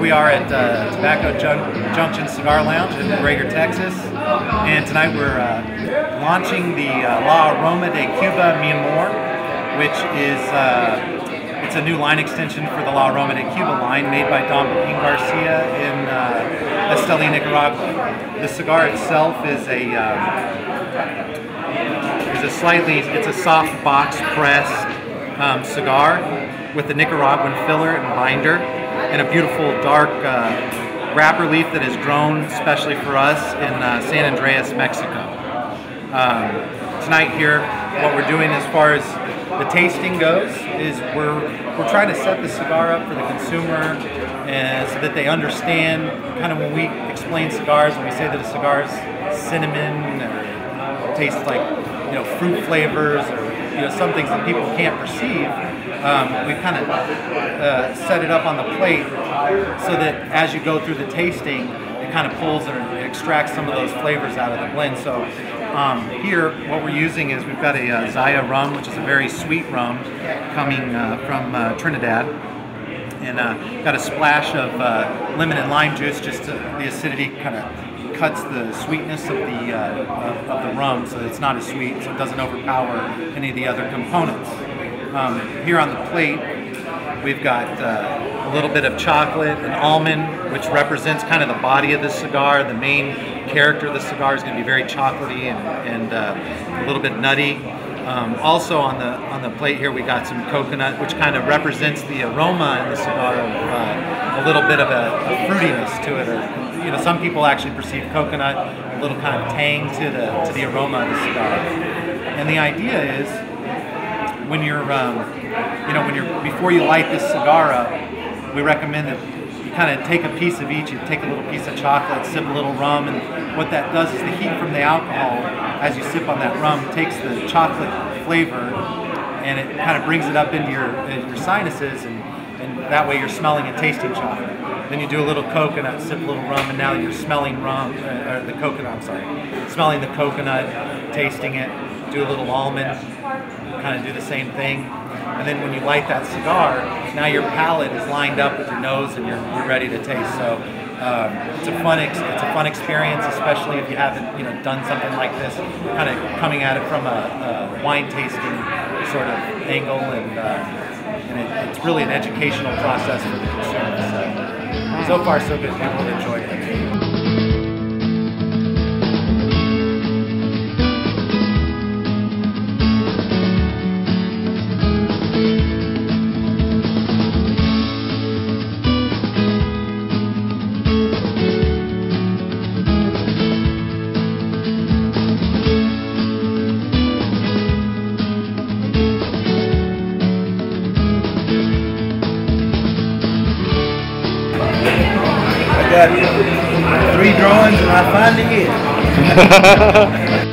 we are at Tobacco Junction Cigar Lounge in Greater, Texas, and tonight we're launching the La Aroma de Cuba Mi Amor, which is it's a new line extension for the La Aroma de Cuba line made by Don Pepin Garcia in Esteli, Nicaragua. The cigar itself is it's a soft box pressed cigar with a Nicaraguan filler and binder, and a beautiful dark wrapper leaf that is grown especially for us in San Andreas, Mexico. Tonight here, what we're doing as far as the tasting goes is we're trying to set the cigar up for the consumer so that they understand kind of when we explain cigars, when we say that a cigar is cinnamon or tastes like fruit flavors or some things that people can't perceive. We kind of set it up on the plate so that as you go through the tasting, it kind of pulls and extracts some of those flavors out of the blend. So here, what we're using is we've got a Zaya rum, which is a very sweet rum coming from Trinidad, and got a splash of lemon and lime juice, just to, the acidity kind of cuts the sweetness of the rum, so it's not as sweet, so it doesn't overpower any of the other components. Here on the plate, we've got a little bit of chocolate and almond, which represents kind of the body of the cigar. The main character of the cigar is going to be very chocolatey and a little bit nutty. Also on the plate here, we got some coconut, which kind of represents the aroma in the cigar of a little bit of a fruitiness to it. Or, some people actually perceive coconut, a little kind of tang to the aroma of the cigar. And the idea is, when you're, before you light this cigar up, we recommend that you kind of take a piece of each. You take a little piece of chocolate, sip a little rum, and what that does is the heat from the alcohol, as you sip on that rum, takes the chocolate flavor and it kind of brings it up into your sinuses, and that way you're smelling and tasting chocolate. Then you do a little coconut, sip a little rum, and now you're smelling rum, or the coconut, I'm sorry, smelling the coconut, tasting it, do a little almond, kind of do the same thing. And then when you light that cigar, now your palate is lined up with your nose and you're ready to taste. So it's a fun experience, especially if you haven't done something like this, kind of coming at it from a wine tasting sort of angle, and it's really an educational process for the consumer. So far so good. People have enjoyed it. I got 3 drawings and I finally hit.